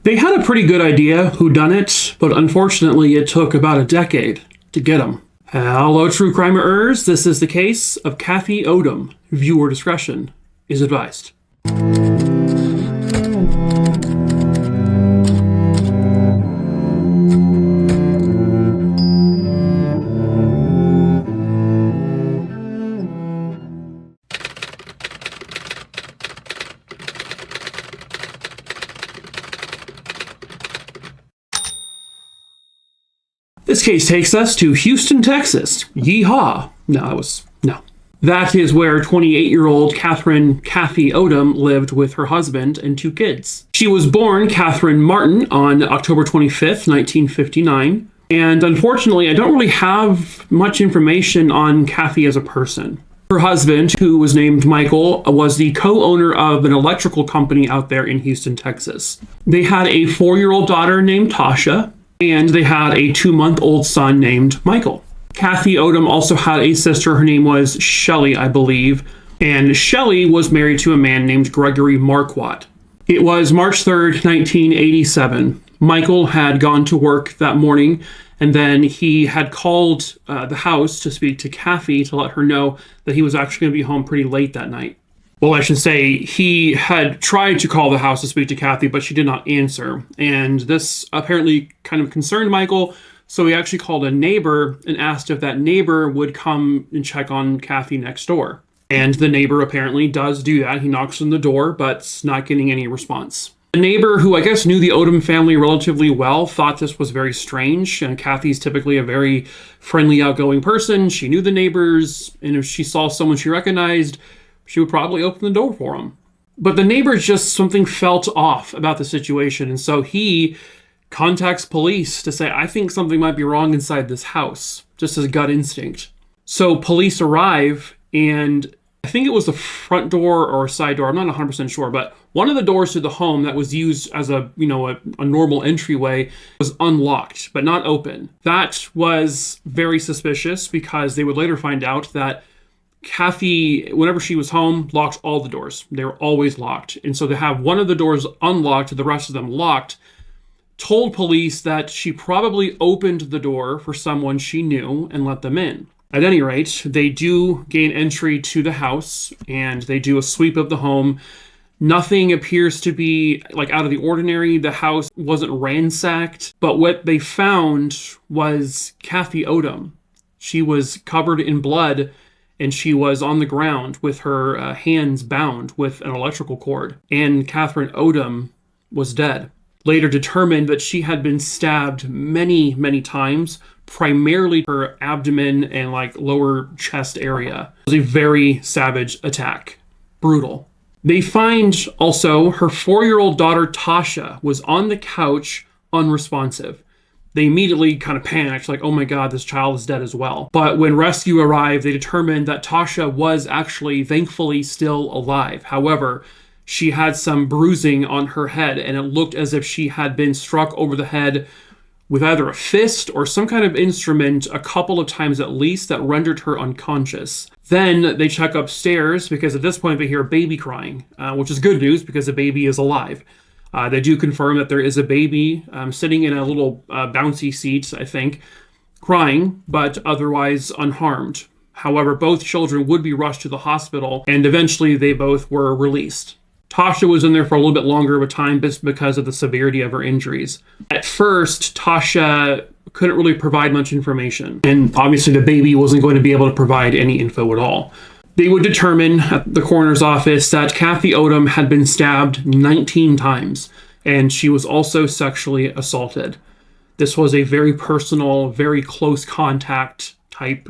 They had a pretty good idea who done it, but unfortunately it took about a decade to get them. Hello, true crimerers. This is the case of Kathy Odom. Viewer discretion is advised. This case takes us to Houston, Texas. Yeehaw. No. That is where 28-year-old Kathy Odom lived with her husband and 2 kids. She was born Kathryn Martin on October 25th, 1959. And unfortunately, I don't really have much information on Kathy as a person. Her husband, who was named Michael, was the co-owner of an electrical company out there in Houston, Texas. They had a 4-year-old daughter named Tasha, and they had a 2-month-old son named Michael. Kathy Odom also had a sister. Her name was Shelly, I believe, and Shelly was married to a man named Gregory Marquardt. It was March 3rd, 1987. Michael had gone to work that morning, and then he had called the house to speak to Kathy to let her know that he was actually going to be home pretty late that night. Well, I should say he had tried to call the house to speak to Kathy, but she did not answer. And this apparently kind of concerned Michael, so he actually called a neighbor and asked if that neighbor would come and check on Kathy next door. And the neighbor apparently does do that. He knocks on the door, but not getting any response. The neighbor, who I guess knew the Odom family relatively well, thought this was very strange. And Kathy's typically a very friendly, outgoing person. She knew the neighbors, and if she saw someone she recognized, she would probably open the door for him. But the neighbor just something felt off about the situation, and so he contacts police to say, I think something might be wrong inside this house, just as a gut instinct. So police arrive, and I think it was the front door or side door, I'm not 100% sure, but one of the doors to the home that was used as a normal entryway was unlocked, but not open. That was very suspicious because they would later find out that Kathy, whenever she was home, locked all the doors. They were always locked. And so to have one of the doors unlocked, the rest of them locked, told police that she probably opened the door for someone she knew and let them in. At any rate, they do gain entry to the house and they do a sweep of the home. Nothing appears to be out of the ordinary. The house wasn't ransacked, but what they found was Kathy Odom. She was covered in blood, and she was on the ground with her hands bound with an electrical cord. And Kathryn Odom was dead. Later determined that she had been stabbed many, many times, primarily her abdomen and lower chest area. It was a very savage attack. Brutal. They find also her 4-year-old daughter Tasha was on the couch, unresponsive. They immediately kind of panicked, oh my God, this child is dead as well. But when rescue arrived, they determined that Tasha was actually, thankfully, still alive. However, she had some bruising on her head, and it looked as if she had been struck over the head with either a fist or some kind of instrument a couple of times at least that rendered her unconscious. Then they check upstairs because at this point they hear a baby crying, which is good news because the baby is alive. They do confirm that there is a baby sitting in a little bouncy seat, I think, crying, but otherwise unharmed. However, both children would be rushed to the hospital, and eventually they both were released. Tasha was in there for a little bit longer of a time just because of the severity of her injuries. At first, Tasha couldn't really provide much information, and obviously the baby wasn't going to be able to provide any info at all. They would determine at the coroner's office that Kathy Odom had been stabbed 19 times, and she was also sexually assaulted. This was a very personal, very close contact type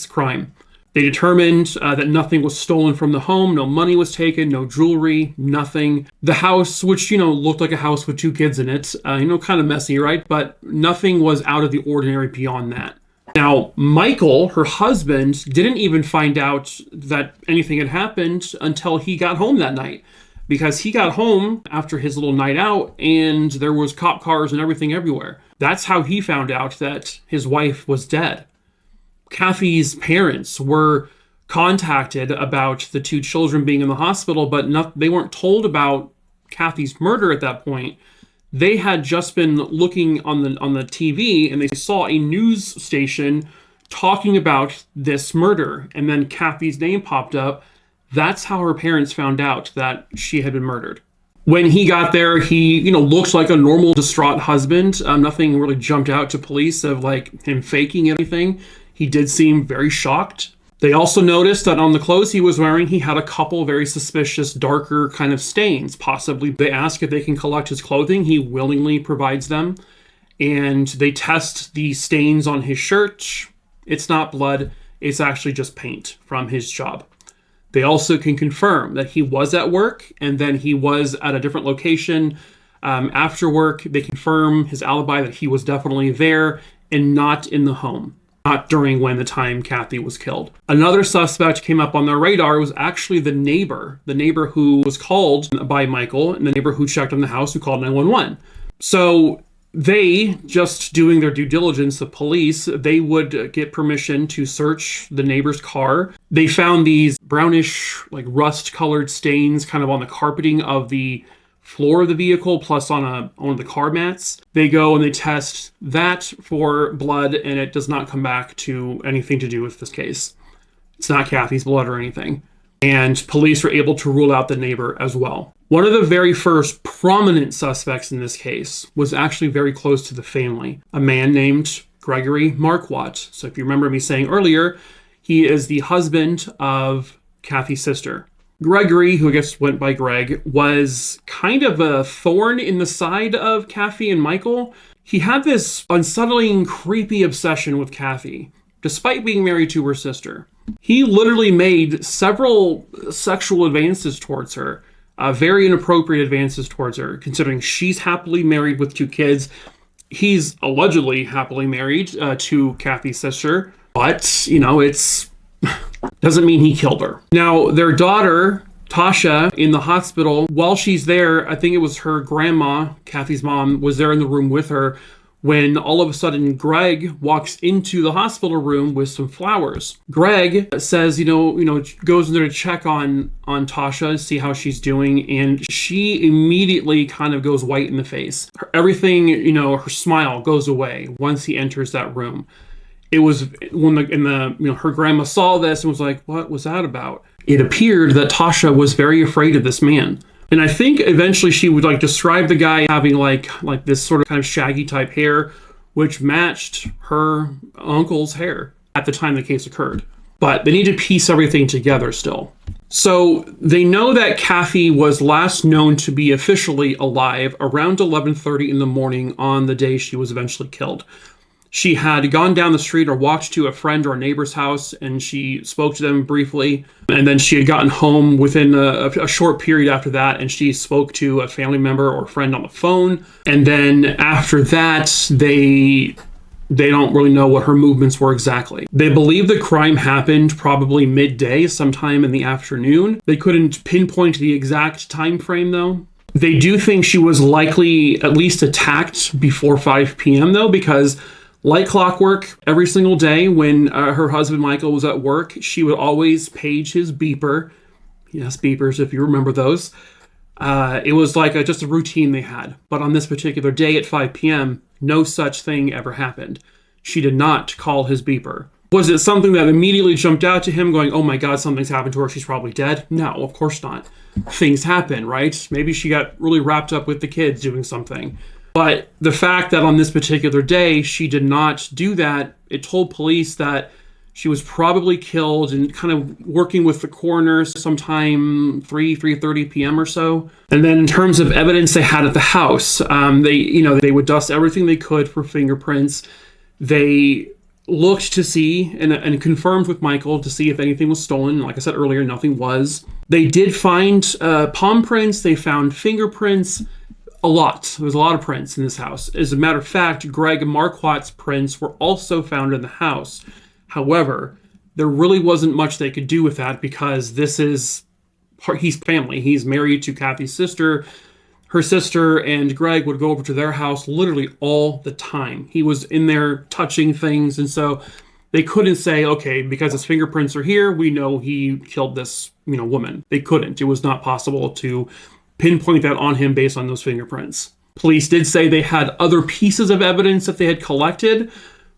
crime. They determined that nothing was stolen from the home, no money was taken, no jewelry, nothing. The house, which, looked like a house with 2 kids in it, kind of messy, right? But nothing was out of the ordinary beyond that. Now, Michael, her husband, didn't even find out that anything had happened until he got home that night. Because he got home after his little night out and there was cop cars and everything everywhere. That's how he found out that his wife was dead. Kathy's parents were contacted about the 2 children being in the hospital, but they weren't told about Kathy's murder at that point. They had just been looking on the TV, and they saw a news station talking about this murder, and then Kathy's name popped up. That's how her parents found out that she had been murdered. When he got there, he, looked like a normal distraught husband. Nothing really jumped out to police of like him faking anything. He did seem very shocked. They also noticed that on the clothes he was wearing, he had a couple very suspicious, darker kind of stains. Possibly they ask if they can collect his clothing. He willingly provides them. And they test the stains on his shirt. It's not blood. It's actually just paint from his job. They also can confirm that he was at work and then he was at a different location after work. They confirm his alibi that he was definitely there and not in the home, not during when the time Kathy was killed. Another suspect came up on their radar was actually the neighbor who was called by Michael and the neighbor who checked on the house who called 911. So they, just doing their due diligence, the police, they would get permission to search the neighbor's car. They found these brownish, like rust-colored stains kind of on the carpeting of the floor of the vehicle, plus on one of the car mats. They go and they test that for blood, and it does not come back to anything to do with this case. It's not Kathy's blood or anything. And police were able to rule out the neighbor as well. One of the very first prominent suspects in this case was actually very close to the family, a man named Gregory Marquardt. So if you remember me saying earlier, he is the husband of Kathy's sister. Gregory, who I guess went by Greg, was kind of a thorn in the side of Kathy and Michael. He had this unsettling, creepy obsession with Kathy, despite being married to her sister. He literally made several sexual advances towards her, very inappropriate advances towards her, considering she's happily married with 2 kids. He's allegedly happily married to Kathy's sister, but, it's doesn't mean he killed her. Now, their daughter, Tasha, in the hospital, while she's there, I think it was her grandma, Kathy's mom, was there in the room with her when all of a sudden Greg walks into the hospital room with some flowers. Greg says, goes in there to check on Tasha, see how she's doing, and she immediately kind of goes white in the face. Everything, her smile goes away once he enters that room. It was when her grandma saw this and was like, what was that about? It appeared that Tasha was very afraid of this man. And I think eventually she would describe the guy having like this sort of kind of shaggy type hair, which matched her uncle's hair at the time the case occurred. But they need to piece everything together still. So they know that Kathy was last known to be officially alive around 11:30 in the morning on the day she was eventually killed. She had gone down the street or walked to a friend or a neighbor's house, and she spoke to them briefly. And then she had gotten home within a short period after that, and she spoke to a family member or friend on the phone. And then after that, they don't really know what her movements were exactly. They believe the crime happened probably midday, sometime in the afternoon. They couldn't pinpoint the exact time frame, though. They do think she was likely at least attacked before 5 p.m., though, because like clockwork, every single day when her husband Michael was at work, she would always page his beeper. Yes, beepers, if you remember those. It was like just a routine they had. But on this particular day at 5 p.m., no such thing ever happened. She did not call his beeper. Was it something that immediately jumped out to him going, oh my God, something's happened to her, she's probably dead? No, of course not. Things happen, right? Maybe she got really wrapped up with the kids doing something. But the fact that on this particular day, she did not do that, it told police that she was probably killed and kind of working with the coroner sometime 3:30 p.m. or so. And then in terms of evidence they had at the house, they would dust everything they could for fingerprints. They looked to see and confirmed with Michael to see if anything was stolen. Like I said earlier, nothing was. They did find palm prints. They found fingerprints. A lot. There was a lot of prints in this house. As a matter of fact, Greg Marquardt's prints were also found in the house. However, there really wasn't much they could do with that because he's family. He's married to Kathy's sister. Her sister and Greg would go over to their house literally all the time. He was in there touching things, and so they couldn't say, okay, because his fingerprints are here, we know he killed this, woman. They couldn't. It was not possible to pinpoint that on him based on those fingerprints. Police did say they had other pieces of evidence that they had collected,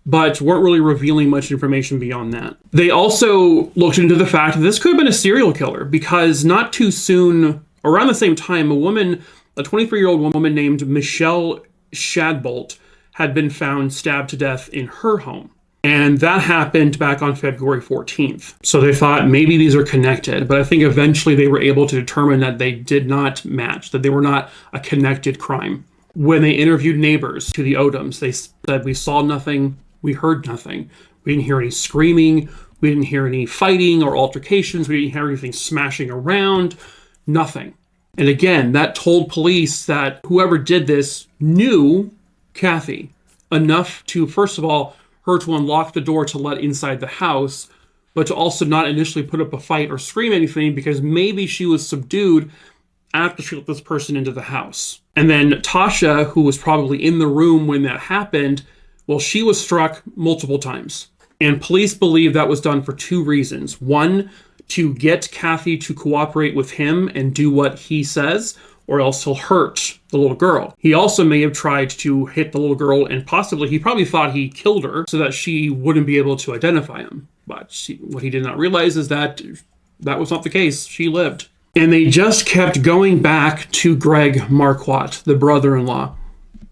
but weren't really revealing much information beyond that. They also looked into the fact that this could have been a serial killer, because not too soon, around the same time, a 23-year-old woman named Michelle Shadbolt had been found stabbed to death in her home. And that happened back on February 14th. So they thought maybe these are connected, but I think eventually they were able to determine that they did not match, that they were not a connected crime. When they interviewed neighbors to the Odoms, they said, we saw nothing, we heard nothing. We didn't hear any screaming, we didn't hear any fighting or altercations, we didn't hear anything smashing around, nothing. And again, that told police that whoever did this knew Kathy enough to, first of all, her to unlock the door to let inside the house, but to also not initially put up a fight or scream anything, because maybe she was subdued after she let this person into the house. And then Tasha, who was probably in the room when that happened, well, she was struck multiple times. And police believe that was done for two reasons. One, to get Kathy to cooperate with him and do what he says, or else he'll hurt the little girl. He also may have tried to hit the little girl, and possibly he probably thought he killed her so that she wouldn't be able to identify him. But what he did not realize is that that was not the case. She lived. And they just kept going back to Greg Marquardt, the brother-in-law.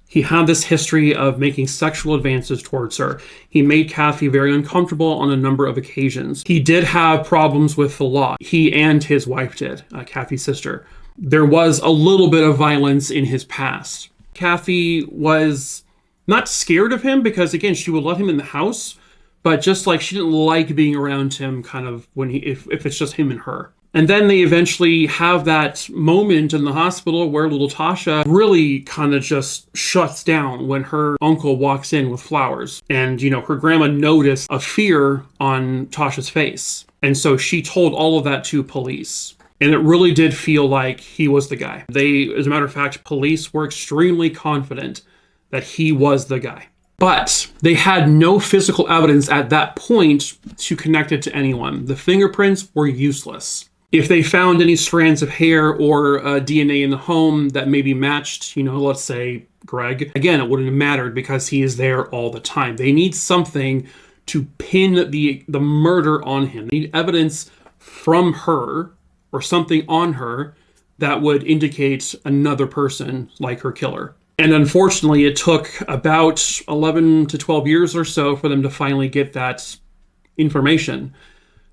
He had this history of making sexual advances towards her. He made Kathy very uncomfortable on a number of occasions. He did have problems with the law. He and his wife did, Kathy's sister. There was a little bit of violence in his past. Kathy was not scared of him because, again, she would let him in the house, but just like she didn't like being around him kind of when if it's just him and her. And then they eventually have that moment in the hospital where little Tasha really kind of just shuts down when her uncle walks in with flowers. And, her grandma noticed a fear on Tasha's face. And so she told all of that to police. And it really did feel like he was the guy. As a matter of fact, police were extremely confident that he was the guy. But they had no physical evidence at that point to connect it to anyone. The fingerprints were useless. If they found any strands of hair or DNA in the home that maybe matched, let's say Greg, again, it wouldn't have mattered because he is there all the time. They need something to pin the murder on him. They need evidence from her or something on her that would indicate another person like her killer. And unfortunately, it took about 11 to 12 years or so for them to finally get that information.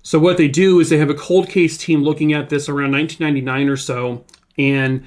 So what they do is they have a cold case team looking at this around 1999 or so, and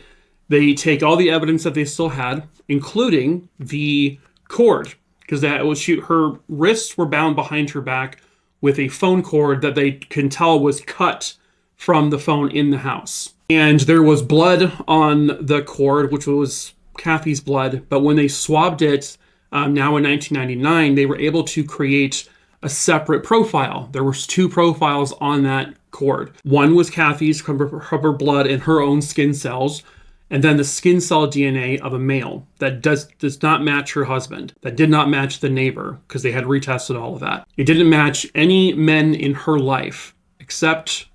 they take all the evidence that they still had, including the cord, because her wrists were bound behind her back with a phone cord that they can tell was cut from the phone in the house. And there was blood on the cord, which was Kathy's blood, but when they swabbed it, now in 1999, they were able to create a separate profile. There was two profiles on that cord. One was Kathy's, her blood and her own skin cells, and then the skin cell DNA of a male that does not match her husband, that did not match the neighbor, because they had retested all of that. It didn't match any men in her life, except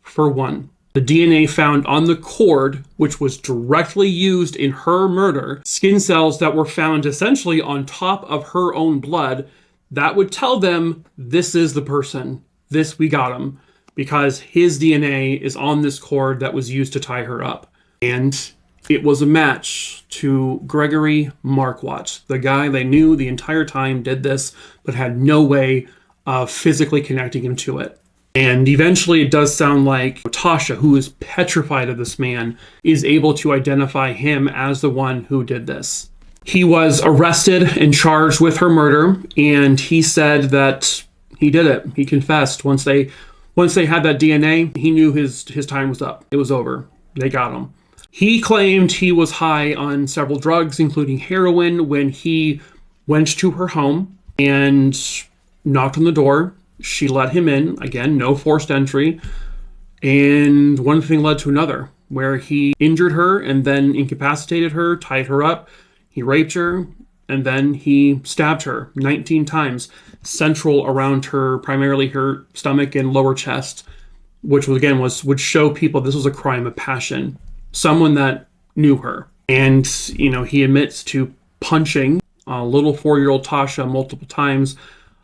for one. The DNA found on the cord, which was directly used in her murder, skin cells that were found essentially on top of her own blood, that would tell them, this is the person, we got him, because his DNA is on this cord that was used to tie her up. And it was a match to Gregory Marquardt, the guy they knew the entire time did this, but had no way of physically connecting him to it. And eventually it does sound like Tasha, who is petrified of this man, is able to identify him as the one who did this. He was arrested and charged with her murder, and he said that he did it. He confessed. Once they had that DNA, he knew his time was up. It was over. They got him. He claimed he was high on several drugs, including heroin, when he went to her home and knocked on the door. She let him in. Again, no forced entry. And one thing led to another, where he injured her and then incapacitated her, tied her up. He raped her, and then he stabbed her 19 times, central around her, primarily her stomach and lower chest, which would show people this was a crime of passion. Someone that knew her. And, he admits to punching little 4-year-old Tasha multiple times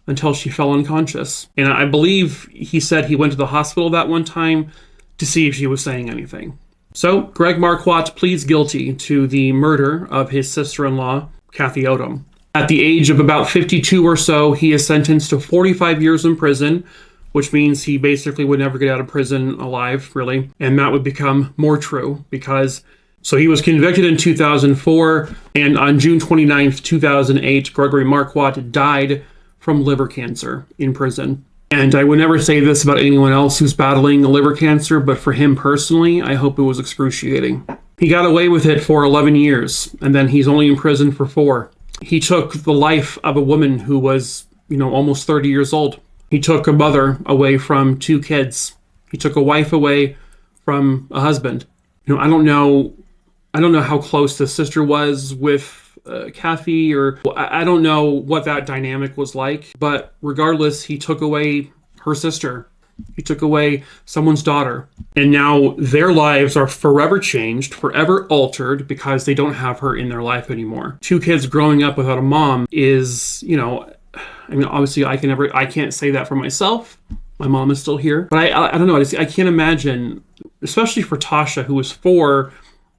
until she fell unconscious. And I believe he said he went to the hospital that one time to see if she was saying anything. So Greg Marquardt pleads guilty to the murder of his sister-in-law, Kathy Odom. At the age of about 52 or so, he is sentenced to 45 years in prison, which means he basically would never get out of prison alive, really. And that would become more true because he was convicted in 2004, and on June 29th, 2008, Gregory Marquardt died from liver cancer in prison. And I would never say this about anyone else who's battling liver cancer, but for him personally, I hope it was excruciating. He got away with it for 11 years, and then he's only in prison for 4. He took the life of a woman who was, almost 30 years old. He took a mother away from 2 kids. He took a wife away from a husband. I don't know how close the sister was with Kathy, or I don't know what that dynamic was like, but regardless, he took away her sister. He took away someone's daughter. And now their lives are forever changed, forever altered because they don't have her in their life anymore. 2 kids growing up without a mom is, obviously I can't say that for myself. My mom is still here, but I don't know. I can't imagine, especially for Tasha, who was 4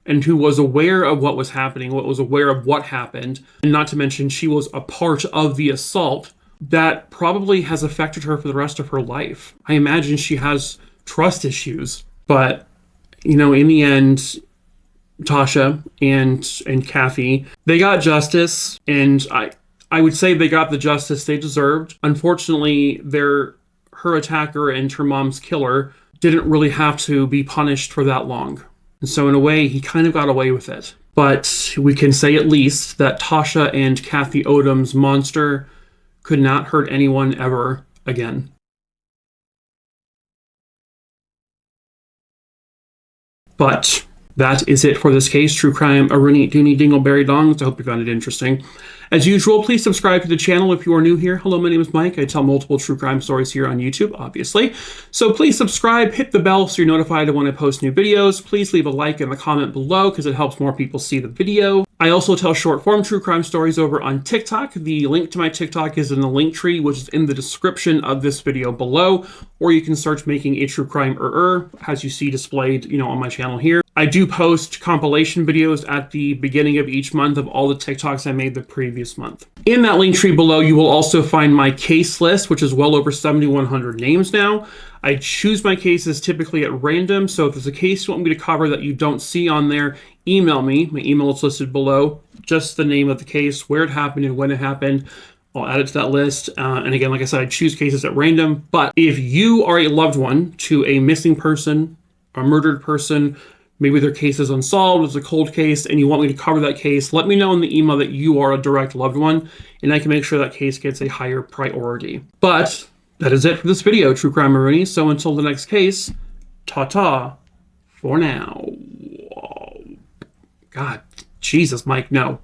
and who was aware of what was happening, was aware of what happened, and not to mention she was a part of the assault, that probably has affected her for the rest of her life. I imagine she has trust issues, but, in the end, Tasha and Kathy, they got justice, and I would say they got the justice they deserved. Unfortunately, her attacker and her mom's killer didn't really have to be punished for that long. And so in a way, he kind of got away with it. But we can say at least that Tasha and Kathy Odom's monster could not hurt anyone ever again. But that is it for this case. True crime, a Rooney Dooney Dingleberry Dongs. I hope you found it interesting. As usual, please subscribe to the channel if you are new here. Hello, my name is Mike. I tell multiple true crime stories here on YouTube, obviously. So please subscribe, hit the bell so you're notified when I post new videos. Please leave a like and a comment below because it helps more people see the video. I also tell short form true crime stories over on TikTok. The link to my TikTok is in the link tree, which is in the description of this video below, or you can search Making a True Crimerer, as you see displayed, on my channel here. I do post compilation videos at the beginning of each month of all the TikToks I made the previous month. In that link tree below, you will also find my case list, which is well over 7,100 names now. I choose my cases typically at random, so if there's a case you want me to cover that you don't see on there, email me. My email is listed below, just the name of the case, where it happened, and when it happened. I'll add it to that list. And again, like I said, I choose cases at random. But if you are a loved one to a missing person, a murdered person, maybe their case is unsolved, it's a cold case, and you want me to cover that case, let me know in the email that you are a direct loved one, and I can make sure that case gets a higher priority. But that is it for this video, True Crime Rooney. So until the next case, ta-ta for now. God, Jesus, Mike, no.